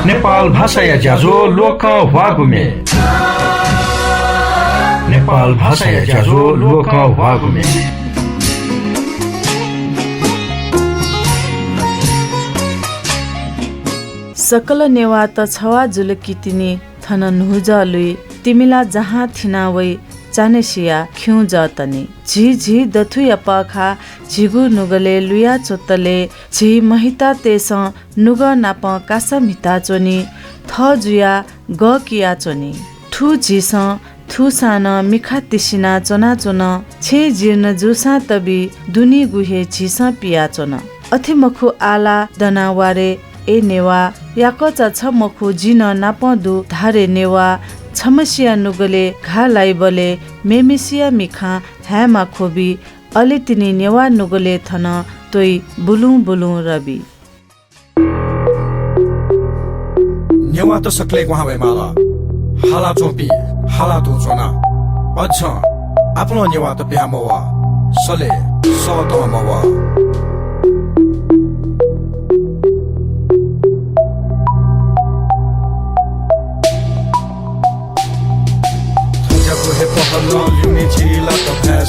नेपाल भाषा या ज्याझो लोक वागुमे नेपाल भाषा या ज्याझो लोक वागुमे सकल नेवा त छवा जुलकी तिनी थन नुहुजलुई तिमीला जहाँ थिनावै चानेसिया खिउ जतनी झी झी दथुया पखा झिगु नुगले लुया चोत्तले झी महिता तेस नुग नाप कासा मिता चोनी थ जुया ग किया चोनी ठु झिस थु सान मिखा तिसिना चोना चोन छे जीर्ण जुसा तबी दुनी गुहे झिस पिया चोन अथि मखु आला दनावारे ए नेवा याकचा छ मखु जिन नापदु धारे नेवा छमसिया नुगले घा लाइबले मेमिसिया मिखा ह्यामा खोबी अले तिनी नेवा नुगले थन तोइ बुलु बुलु रबी नेवा त सक्ले वहाँ माला हाला चोपी हाला तो चोना अच्छा आफ्नो नेवा त प्यामवा सले सतमवा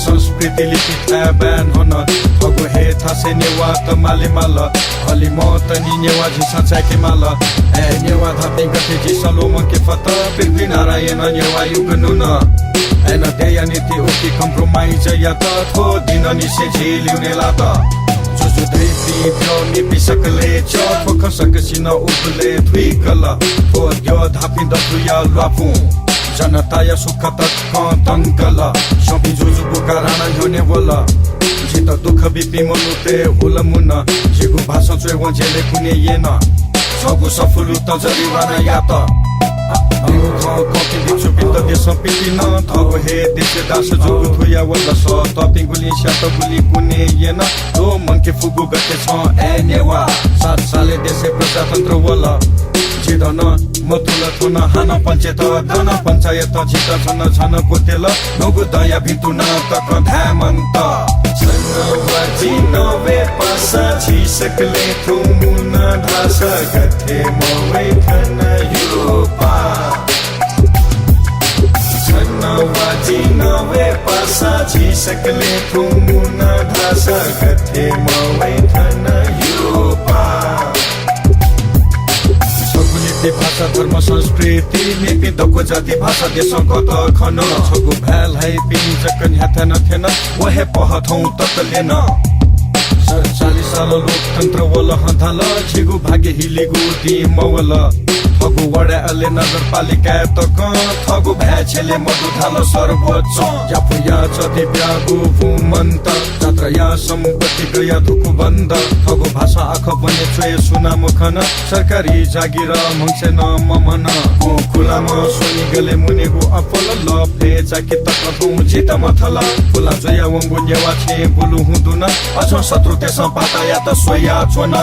संस्कृति लिपि ब्यान हुन ठगो हे थासे नेवा त माले माल अलि म त नि नेवा झिसा चाके माल ए नेवा धाते गते झिसलो म के फत पृथ्वी नारायण नेवा युगनु न एन देया नीति ओकी कम्प्रोमाइज या त थो दिन निसे झिलिउने ला त जुजु देवी त्यो निपि सकले छ ठोक सकसिन उबले थुइकल थो यो धापि दतुया लाफु जनता या सुख तक तंकल शोभि जुजु बुकाराना होने बोला जित दुख बिपि मनुते हुलमुन जिगु भाषा चोय वजेले कुने येना सगु सफुलु त जरिवाना यात कपि दिछु पित देश पितिन थगो हे देश दास जुगु थुया वला स तपि गुली शात गुली कुने येना दो मंके फुगु गते छ ए नेवा 7 साले देशे प्रजातन्त्र वला जिदन मतुल थुन हान पञ्चायत धन पञ्चायत जित छन छन कोतेल नगु दया भितुन तक धामन्त छनवाजी नवे पासा छिसकले थुमुन ढास गथे मवै थन युपा छनवाजी नवे पासा छिसकले थुमुन ढास गथे मवै थन युपा भाषा धर्म संस्कृति लिपि दको जाति भाषा देशको त खन छगु भ्याल है पिन जकन हथन थेन वहे पहथौ ततलेन 40 साल लोकतन्त्र वल हथाल छिगु भाग्य हिलेगु दी मवल थगु वडा अले नगरपालिका तक थगु भ्याछेले मधुधाल सर्वोच्च यापुया चति ब्यागु भूमन्त जात्रा या सम्पत्ति गया धुकु बन्द थगु भाषा आख बने चोय सुना मुखन सरकारी जागिर मंसे न ममन खुलाम सोनी गले मुनेगु अपल लफे जाकी तक थौ जित मथल खुला जया वंगु नेवा छे बुलु हुँदुन अझ शत्रु तेस पाता या त सोया छोन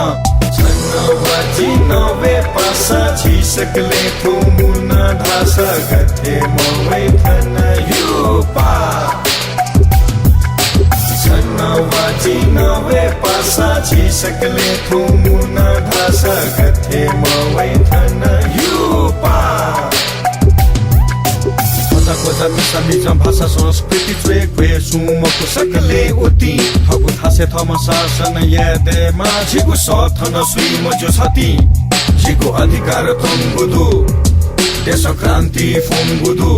छनवाजी नवे पासा छिसकले थुमुन ढास गथे मवै थन युपा छनवाजी नवे पासा छिसकले थुमुन ढास गथे मवै थन युपा भाषा संस्कृति चोय गए सुमको सकले उति थगु थासे थम शासन यादे माझिगु सथन सुई मजो छति जिगु अधिकार तंगुदु देश क्रान्ति फुंगुदु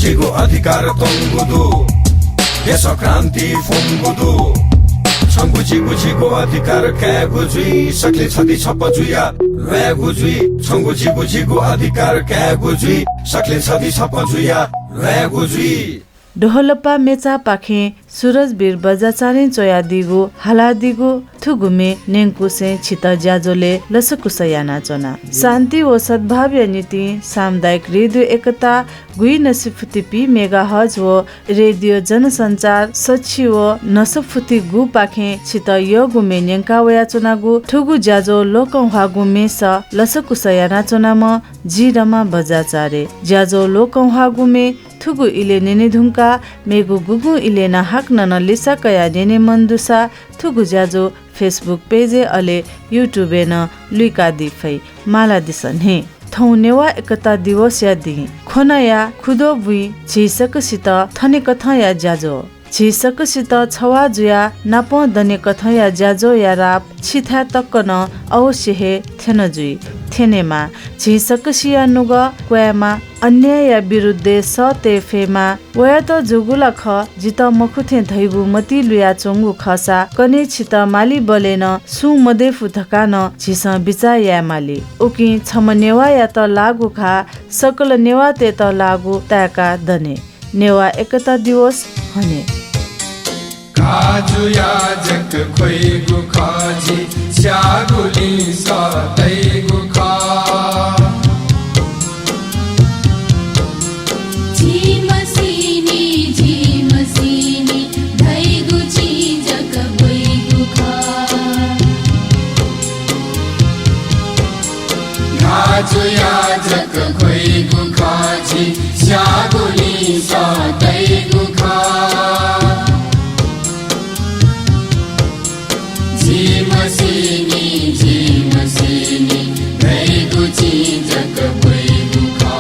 जिगु अधिकार तंगुदु देश क्रान्ति फुंगुदु छंगु जिगु अधिकार क्या गुजुई सकले छति छप जुया वे गुजुई छंगु जिगु अधिकार क्या गुजुई सकले छति छप जुया वे गुजुई डोहलपा मेचा पाखे सूरज बीर बजाचारे चोया दिगो हाला दिगो थुगुमे नेंकुसे छित ज्याजोले लसकुसयाना चना शान्ति व सद्भाव नीति सामुदायिक रेडियो एकता गुई नसिफुति पी मेगाहर्ज व रेडियो जनसञ्चार सच्छि व नसफुति गु पाखे छित यो गुमे नेंका वया चनागु थुगु ज्याजो लोकौहागुमे स लसकुसयाना चनाम जिरमा बजाचारे ज्याजो लोकौहागुमे थुगु इले नेने धुंका मेगु गुगु इले ना हक नन लिसा कया नेने मंदुसा थुगु ज्याजो फेसबुक पेजे अले युट्युबे न लुइका दिफै माला दिसन हे थौ नेवा एकता दिवस या दि खोनया खुदो बुई झिसकसित थने कथया ज्याजो झिसकसित छवा जुया नाप दने कथया ज्याजो या राप छिथा तक्क न अवश्य हे थेन जुई थेनेमा झिसकसिया नुग क्वामा अन्याय या विरुद्ध सते फेमा वया त जुगुला ख जित मखुथे धैगु मति लुया चोंगु खसा कने छित माली बलेन सु मदे फुथका न झिस बिचा या माली उकि छमनेवा या त लागु खा सकल नेवा ते त लागु ताका दने नेवा एकता दिवस हने काजु याजक खोइगु खाजी स्यागुली सतैगु खा काजु याजक खोइगु खाजी स्यागुली सतैगु खा झिमसिनी धैगु चिजक खोइगु खा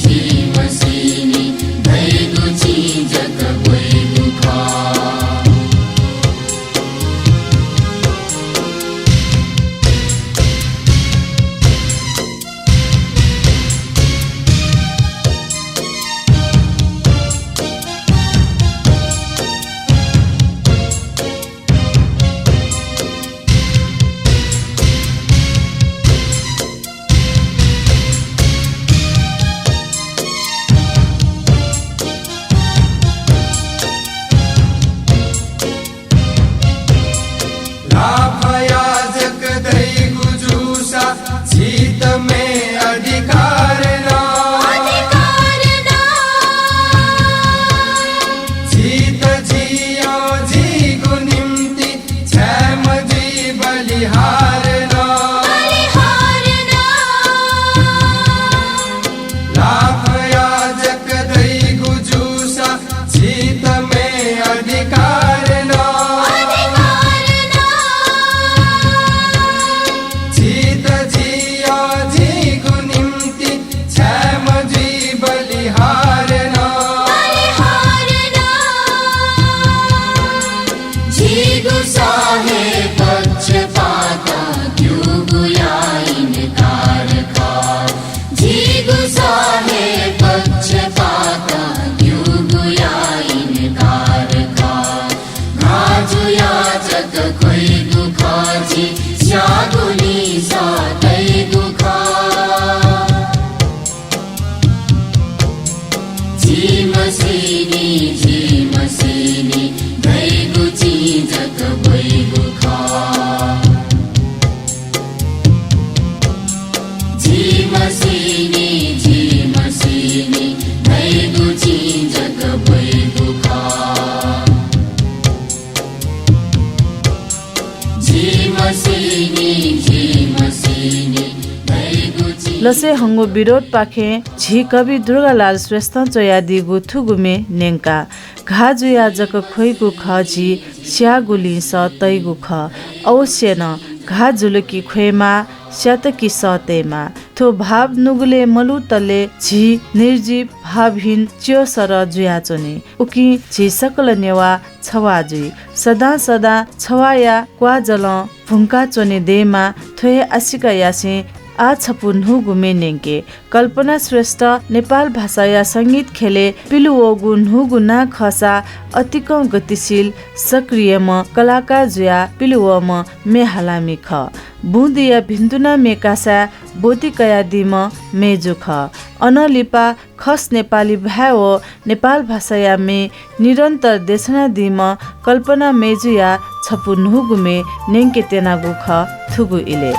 झिमसिनी धैगु चिजक खोइगु खा लसे हंगो विरोध पाखे झी कवि दुर्गालाल श्रेष्ठ चोयादी गुथुगुमे नेंका घाजुया जक खोइगु खजी स्यागुली स तैगु ख अवश्य न घाजुलकी खोइमा स्यातकी सतेमा थो भाव नुगुले मलुतले झी निर्जीव भावहीन च्यो सर जुयाचोने उकी झी सकल नेवा छवाजुई सदा सदा छवाया क्वा जल भुङ्का चोने देमा थोए आशिका यासे आ छपु नुहुगुमे नेंके कल्पना श्रेष्ठ नेपाल भाषा या संगीत खेले पिलुओगु नुहुगु ना खसा अतिकम गतिशील सक्रिय म कलाकार जुया पिलुओ म मेहालामी ख बुदिया भिन्दुना मेकासा बोतिकया दिम मेजुख अनलिपा खस नेपाली भाव नेपाल भाषा या मे निरन्तर देशना दिम कल्पना मेजुया छपु नुहुगुमे नेंके तेनागु ख थुगु इले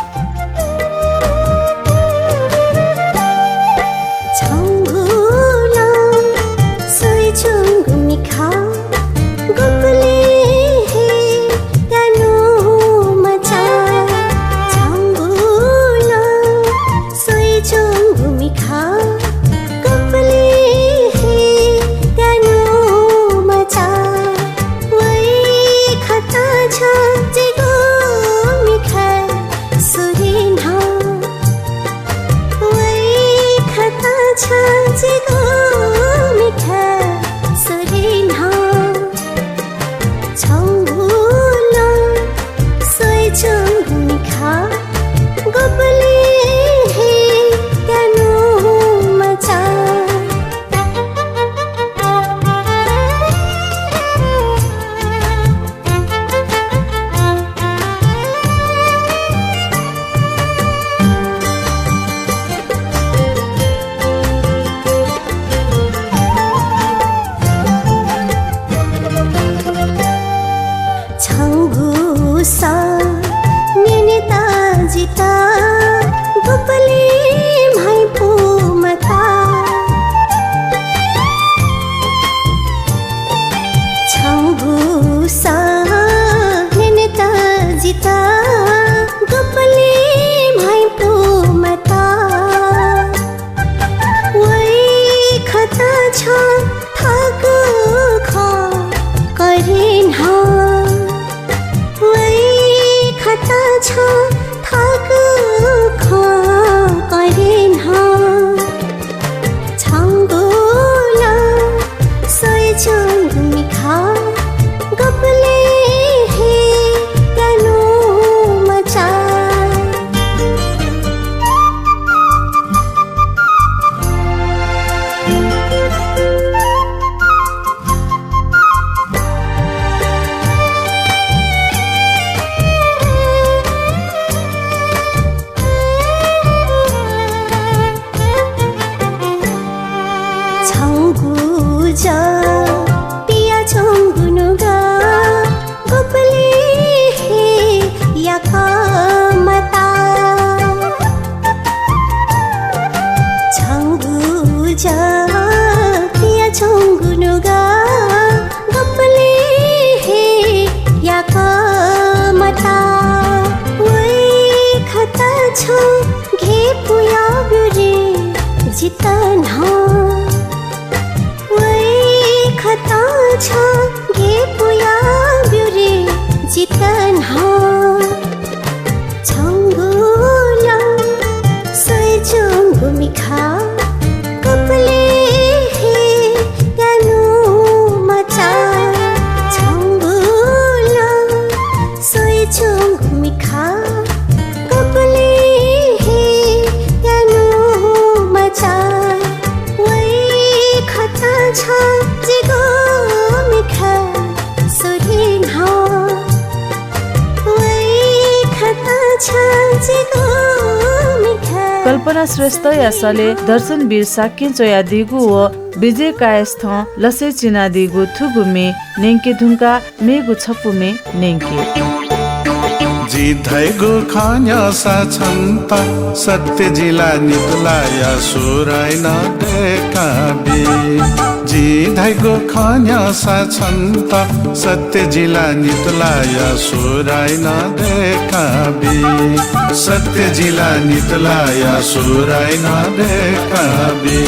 कल्पना श्रेष्ठ यासले दर्शन वीर साक्य चोया दिगु व विजय कायस्थ लसे चिना दिगु थुगुमे नेंके धुंका मेगु छपुमे नेंके धैगो खन्यासा छन्त सत्य जिला नितलाया सुराइन देखाबी जी धैगो खन्यासा छन्त सत्य जिला नितलाया सुराइन देखाबी सत्य जिला नितलाया सुराइन देखाबी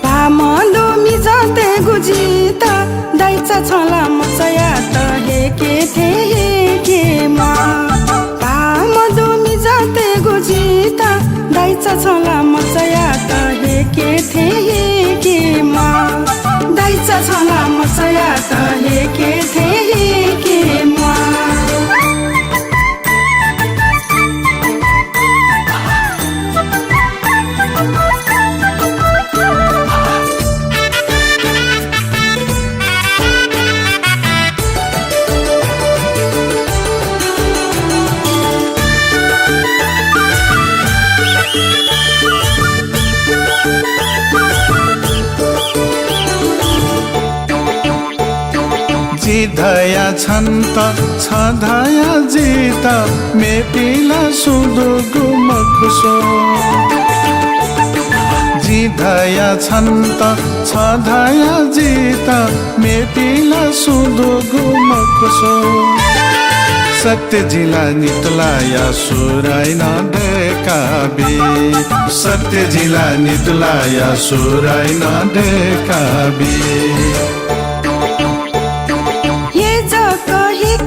पामलो मिजाते गुजिता दाइचा छला मचया त हेके थे हेके मा पामलो मिजाते गुजिता दाइचा छला मचया त हेके थे हेके मा दाइचा छला मचया त हेके थे हेके मा धया छन्त छ धया जित मेपिला सुदो गुमकुसो जी धया छन्त छ धया जित मेपिला सुदो गुमकुसो सत्य जिला नितलाया सुराइन देखाबी सत्य जिला नितलाया सुराइन देखाबी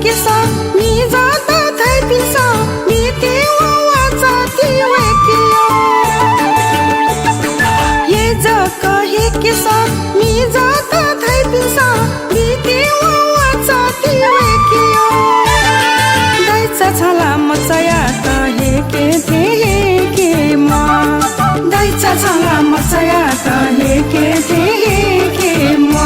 किसा मी जाता थाय पिसा मी ते वाचा ती वेकियो ये जक हे किसा मी जाता थाय पिसा मी ते वाचा ती वेकियो दाइचा छला मचया त हे के थे हे के मा दाइचा छला मचया त हे के थे हे के मा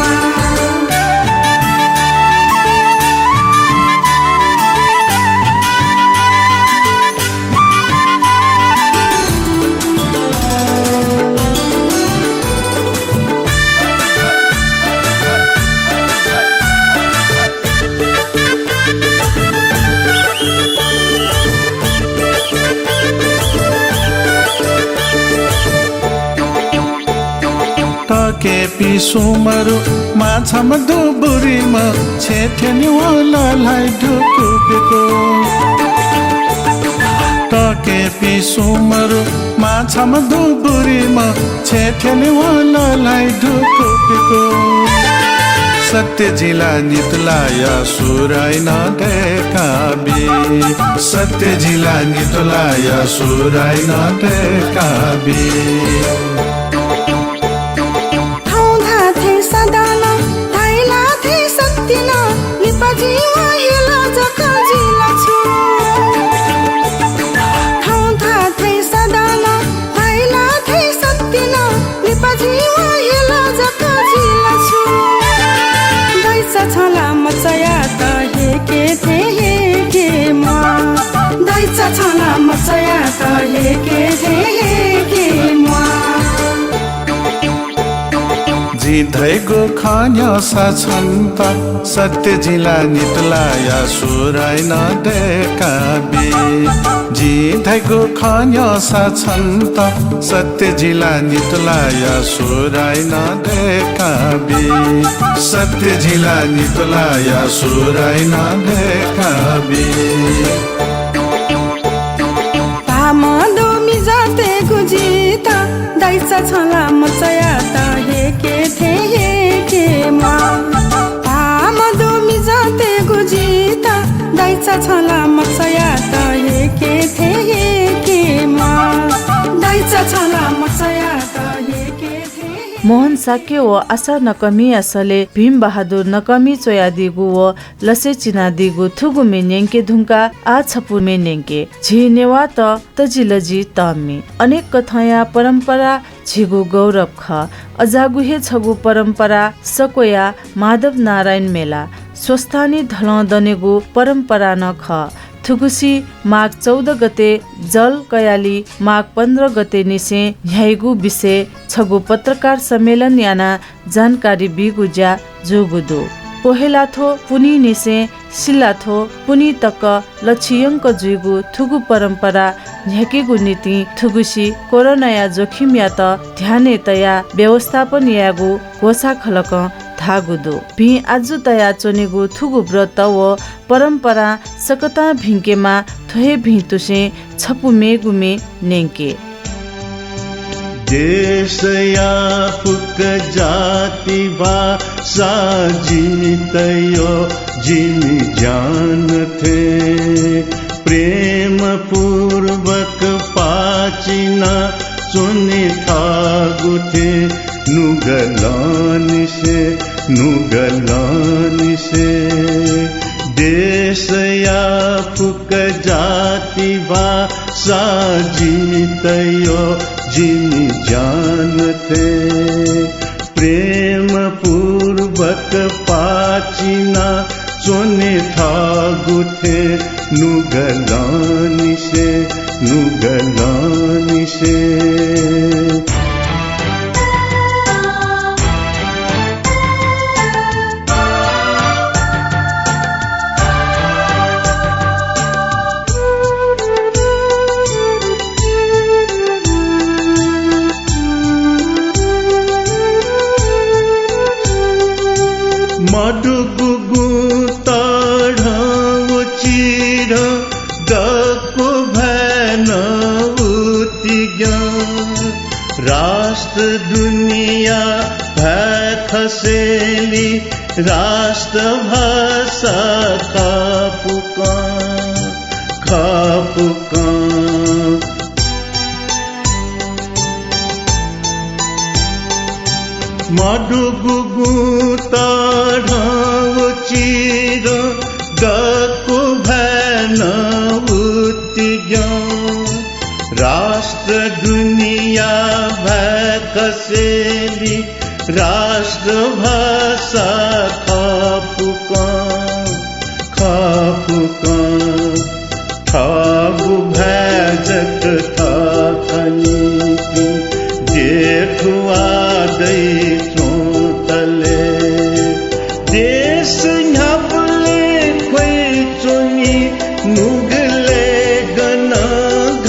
केपी सुमरु माछाम दुबुरीमा छेठ्यानी वालालाई ढुकुबेको केपी सुमरु माछाम दुबुरीमा छेठ्यानी वालालाई ढुकुबेको सत्य जिला नितलाया सुराइन देखाबी सत्य जिला नितलाया सुराइन देखाबी सदाना थाइला थे सत्तिना निपजी वाहिला जका जिला छु ठाउँ था थे सदाना थाइला थे सत्तिना निपजी वाहिला जका जिला छु दाइचा छला मचया त हेके थे हेके मा दाइचा छला मचया त हेके थे हेके मा धैगो खन्यासा छन्त सत्य जिला नितलाया सुराइन देखाबी जी धैगो खन्यासा छन्त सत्य जिला नितलाया सुराइन देखाबी सत्य जिला नितलाया सुराइन देखाबी पामलो मिजाते गुजिता दाइचा छला मचया त हेके थे हेके मा पामलो मिजाते गुजिता दाइचा छला मचया त हेके थे हेके मा दाइचा छला मचया त हेके थे मोहन साके व आशा नकमी असले भीम बहादुर नकमी चोया दिगु व लसे चिना दिगु थुगु मेन्यंके धुंका आ छपु मेन्यंके झिनेवा तजिलजी तमी अनेक कथाया परम्परा झिगु गौरव ख अजागुहे छगु परम्परा सकोया माधव नारायण मेला स्वस्थानी धल दनेगु परम्परा न ख थुकुसी माघ 14 गते जल कयाली माघ 15 गते निसे ह्याइगु विषय छगु पत्रकार सम्मेलन याना जानकारी बिगुजा जोगुदो पोहेलाथो पुनी निसे सिल्लाथो पुनी तक लक्षियंक जुगु थुगु परम्परा झ्याकेगु नीति थुगुसी कोरोनाया जोखिम या त ध्याने तया व्यवस्थापन यागु घोषा खलक धागुदो भि आजु तया चोनेगु थुगु व्रत व परम्परा सकता भिंकेमा थोहे भितुसे छपु मेगुमे नेंके देश या फुक जाति भाषा जिमितयो जिमि ज्ञान थे प्रेम पूर्वक पाचिना सुनि थागु थे नुगलानि से देश या फुक जाति भाषा जिमितयो जिमि ज्ञान थे प्रेम पूर्वक पाचिना सुनि थागु थे नुगलानि से मधुगुगु तढाउ चिर गको भैन उतिज्ञ राष्ट्र दुनिया भै खसेली राष्ट्र भाषा खापुका मधुगुगु तढाउ चिर गको भैन उतिज्ञ राष्ट्र दुनिया भै खसेली राष्ट्र भाषा खापुका ठागु भैजक था खनीति जेठुआ दै चोतले देश न्यापले खोइ चोनी नुगले गन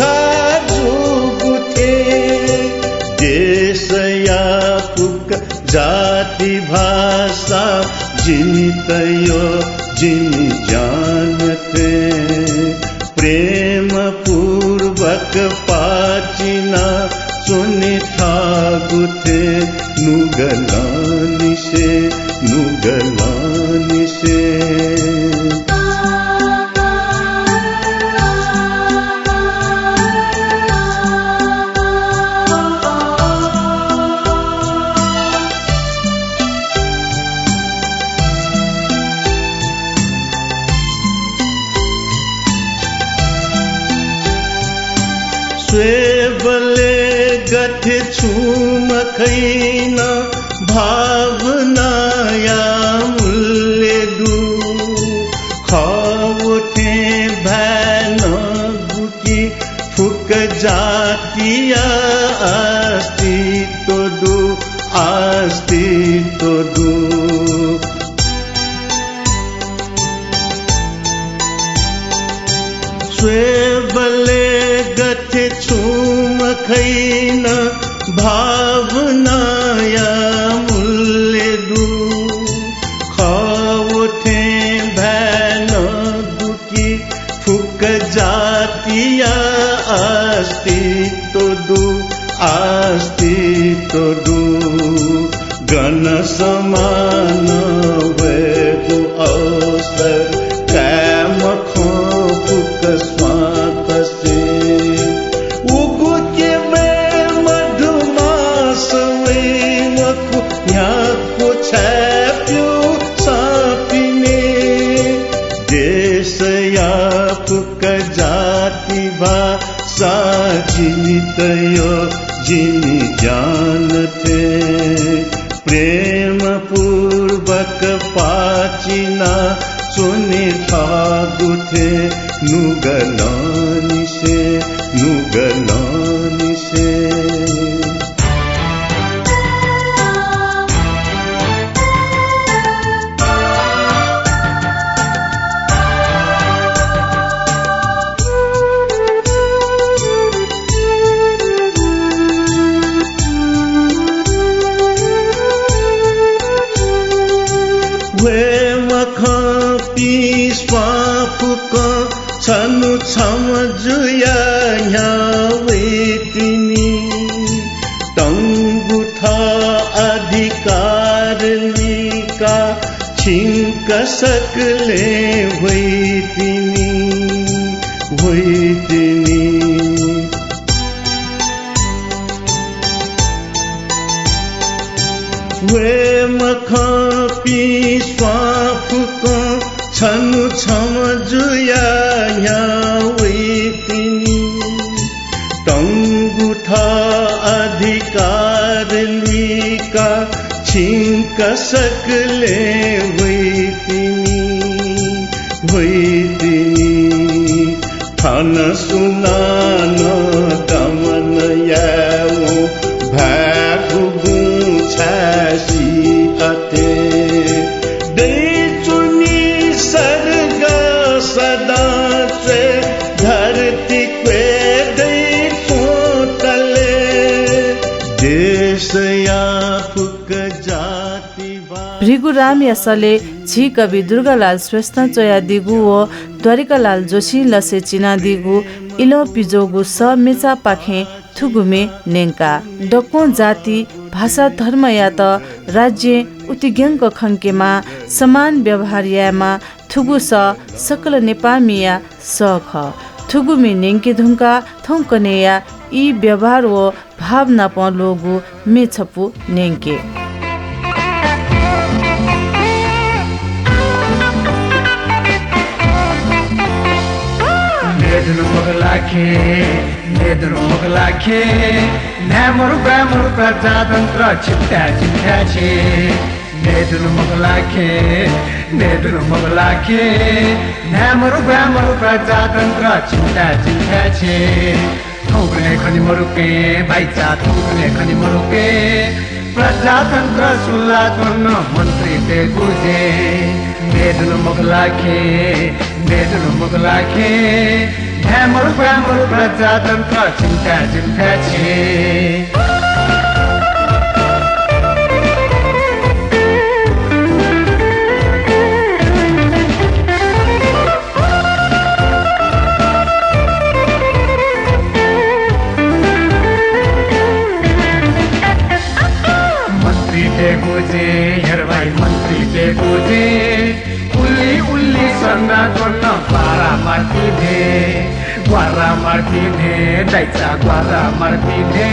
घाजु गुथे देश या पुक जाति भाषा जिमितयो जिमि ज्ञान थे प्रेम पूर्वक पाचिना सुनि थागु थे नुगलानि से स्वेबले गठे छुम खैन भावनाया मूल्य दु खावठे भैन गुकी फुक जातिया अस्तित्व दु स्वेबले गठे छुम खैन भावनाया मूल्य दु खावठे भैन गुकी फुक जातिया अस्तित्व दु गण समान वेगु अवसर कैम खो फुक स्वात से उगु के वे मधुमास वे मखु न्याकु छाप्यु सापिने देश या फुक जाति भाषा जिमितयो जिमि ज्ञान थे प्रेम पूर्वक पाचिना सुनि थागु थे नुगलानि से तिनी तंगुठा अधिकार लिका छिंक सकले वही तिनी वे मखपी स्वाफुको छनु छम जुया वही तिनी तंगुठा अधिकार लिका छिंक सकले वही तिनी थान सुनान दमन याओ भागु गुछासी अते दै चुनी सर्ग सदा से धरती पे दै सोतले देश या फुक जाति भृगुराम यसले झी कवि दुर्गालाल श्रेष्ठ चोया दिगु व द्वारिकालाल जोशी लसे चिना दिगु इलो पिजोगु स मेचा पाखे थुगुमे नेंका डको जाति भाषा धर्म या त राज्य उतिग्यंक खंकेमा समान व्यवहार यामा थुगु स सकल नेपामिया स ख थुगुमे नेंके धुंका थौकनेया ई व्यवहार व भावना पलोगु मेछपु नेंके नेदुनु मोगलाखे न्यामरु ब्यामरु प्रजातन्त्र छिट्टा छे नेदुनु मोगलाखे न्यामरु ब्यामरु प्रजातन्त्र छिट्टा छे थौकने खनि मरुके भाइचा थौकने खनि मरुके प्रजातन्त्र सुल्ला गर्न मन्त्री ते गुजे नेदुनु मोगलाखे न्यामरु ब्यामरु प्रजातन्त्र छिट्टा छे मन्त्री बुझे उल्ली सन्ना गर्न ग्वारा मार्ती भे दैचा ग्वारा मार्ती भे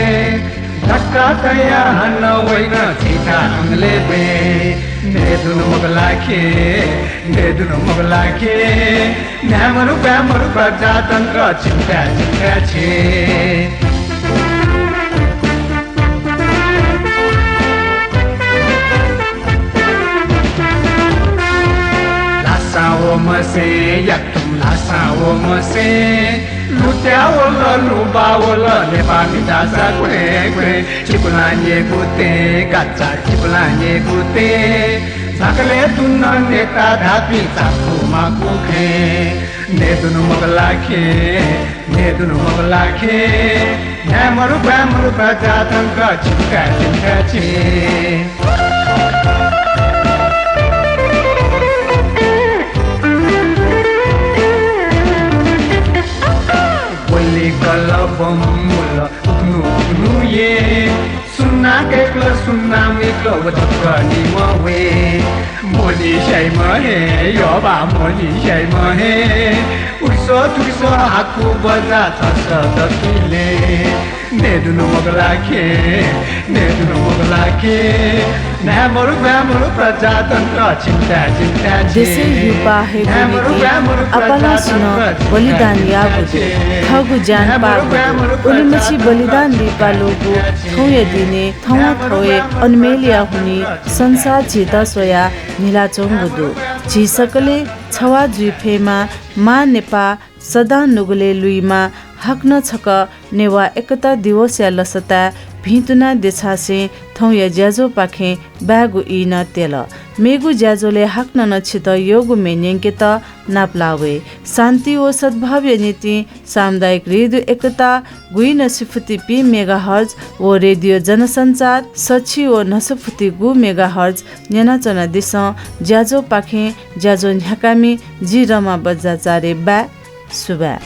धक्का तया हन्न होइन छिटा अङ्गले बे नेदुनु मोगलाखे न्यामरु ब्यामरु प्रजातन्त्र छिट्टा छे मसे यक्तुम लासाओ मसे लुट्याओ लुबाओ नेपाली दासा गुरे चिपुलाने गुते गाचा चिपुलाने गुते सकले तुन्न नेता धापी चाकु माकुखे नेदुनु मोगलाखे न्यामरु ब्यामरु प्रजातन्त्र छिट्टा छे बम्मुल उक्नु ये सुन्ना केक्ल सुन्ना मेक्ल वधक्कनी मवे मोनी शाइ महे यबा मोनी शाइ महे उर्सो तुर्सो हाकु बजा थस दकिले नेदुनु मोगलाखे न्यामरु ब्यामरु प्रजातन्त्र छिट्टा देशे युपा हे गुनिति अपना सुन बलिदान याबुदे थगु ज्यान पागु उलिमछि बलिदान लिपालोगु थौय दिने थौए अनमेलिया हुनी संसार जिता सोया निलाचोंगुदु झिसकले छवा जुफेमा मा नेपा सदा नुगले लुइमा हक्न छक नेवा एकता दिवस या लसता भितुना देछासे थौया ज्याजो पाखे बागु इन तेल मेगु ज्याजोले हाक्न नछित योगु मेन्यंके त नाप्लावे शान्ति ओ सद्भाव्य नीति सामुदायिक रेडियो एकता गुइन सिफुति पी मेगाहर्ज ओ रेडियो जनसञ्चार सछि ओ नसफुति गु मेगाहर्ज न्यानाचना दिस ज्याजो पाखे ज्याजो न्याकामी जी रमा बज्जा चारे बा सुबा